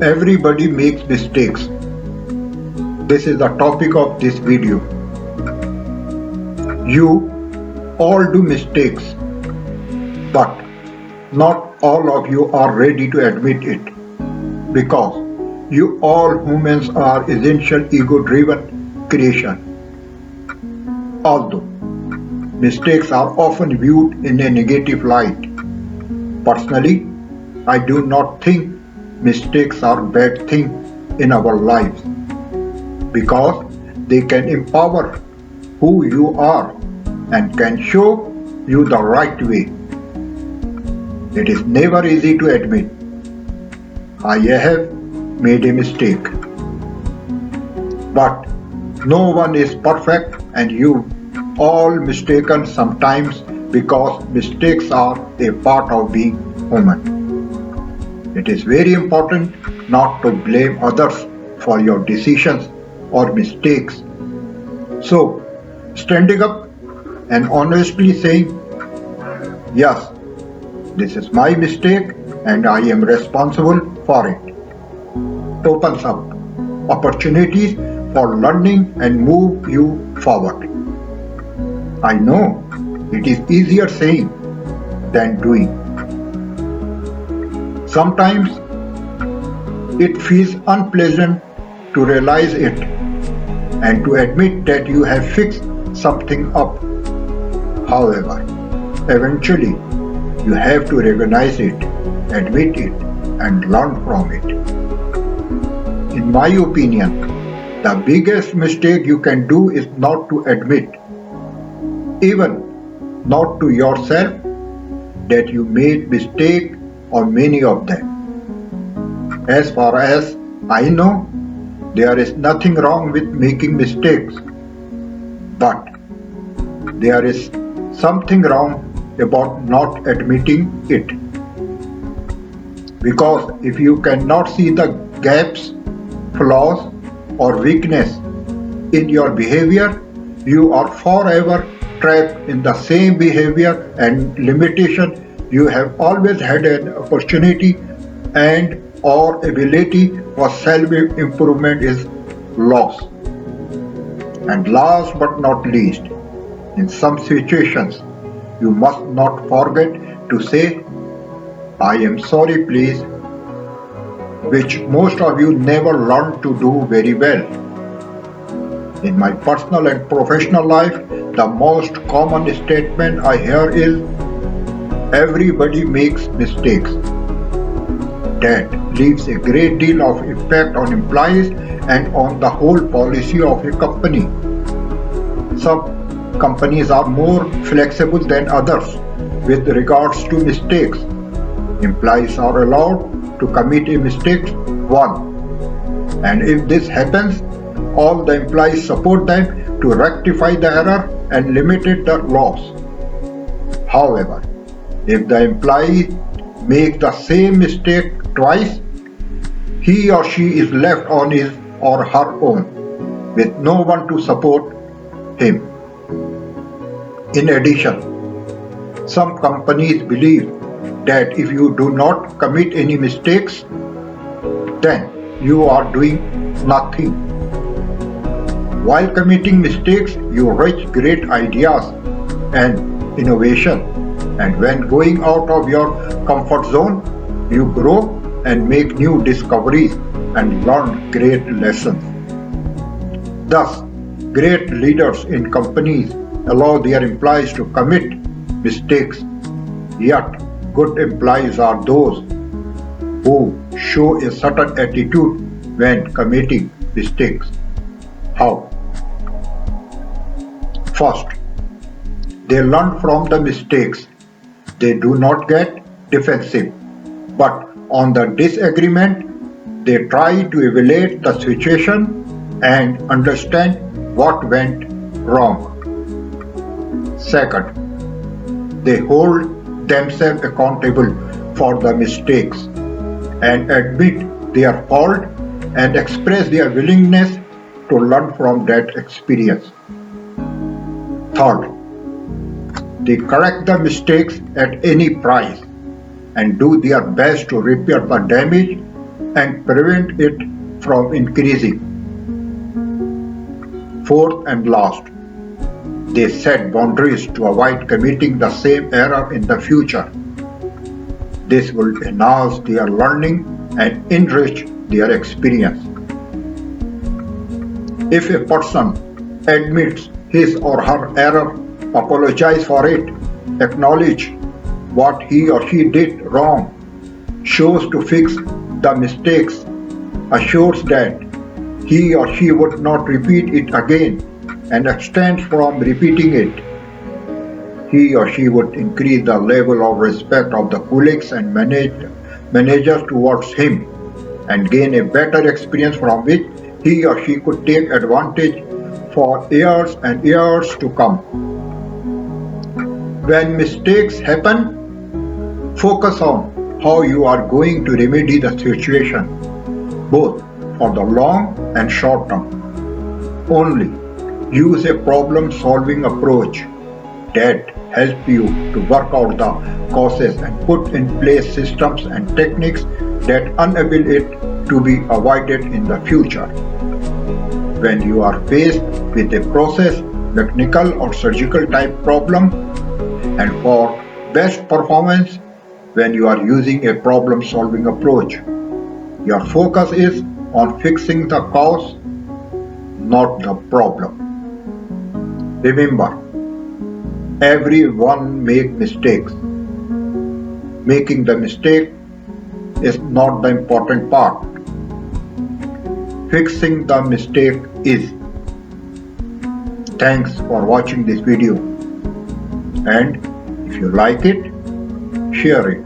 Everybody makes mistakes. This is the topic of this video. You all do mistakes, but not all of you are ready to admit it because you all humans are essential ego-driven creation. Although mistakes are often viewed in a negative light, personally, I do not think mistakes are bad thing in our lives because they can empower who you are and can show you the right way. It is never easy to admit, I have made a mistake. But no one is perfect and you all mistaken sometimes because mistakes are a part of being human. It is very important not to blame others for your decisions or mistakes. So, standing up and honestly saying, yes, this is my mistake and I am responsible for it, opens up opportunities for learning and move you forward. I know it is easier saying than doing. Sometimes it feels unpleasant to realize it and to admit that you have fixed something up. However, eventually you have to recognize it, admit it, and learn from it. In my opinion, the biggest mistake you can do is not to admit, even not to yourself, that you made mistake or many of them. As far as I know, there is nothing wrong with making mistakes, but there is something wrong about not admitting it. Because if you cannot see the gaps, flaws, or weakness in your behavior, you are forever trapped in the same behavior and limitation. You have always had an opportunity and or ability for self-improvement is lost. And last but not least, in some situations, you must not forget to say, I am sorry please, which most of you never learn to do very well. In my personal and professional life, the most common statement I hear is, everybody makes mistakes. That leaves a great deal of impact on employees and on the whole policy of a company. Some companies are more flexible than others with regards to mistakes. Employees are allowed to commit a mistake once, and if this happens, all the employees support them to rectify the error and limit the loss. However, if the employee makes the same mistake twice, he or she is left on his or her own with no one to support him. In addition, some companies believe that if you do not commit any mistakes, then you are doing nothing. While committing mistakes, you reach great ideas and innovation, and when going out of your comfort zone, you grow and make new discoveries and learn great lessons. Thus, great leaders in companies allow their employees to commit mistakes, yet good employees are those who show a certain attitude when committing mistakes. How? First, they learn from the mistakes. They do not get defensive, but on the disagreement, they try to evaluate the situation and understand what went wrong. Second, they hold themselves accountable for the mistakes and admit their fault and express their willingness to learn from that experience. Third, they correct the mistakes at any price and do their best to repair the damage and prevent it from increasing. Fourth and last, they set boundaries to avoid committing the same error in the future. This will enhance their learning and enrich their experience. If a person admits his or her error, apologize for it, acknowledge what he or she did wrong, shows to fix the mistakes, assures that he or she would not repeat it again, and abstains from repeating it, he or she would increase the level of respect of the colleagues and managers towards him and gain a better experience from which he or she could take advantage for years and years to come. When mistakes happen, focus on how you are going to remedy the situation, both for the long and short term. Only use a problem-solving approach that helps you to work out the causes and put in place systems and techniques that enable it to be avoided in the future. When you are faced with a process, technical or surgical type problem, and for best performance, when you are using a problem-solving approach, your focus is on fixing the cause, not the problem. Remember, everyone makes mistakes. Making the mistake is not the important part. Fixing the mistake is. Thanks for watching this video, and if you like it, share it.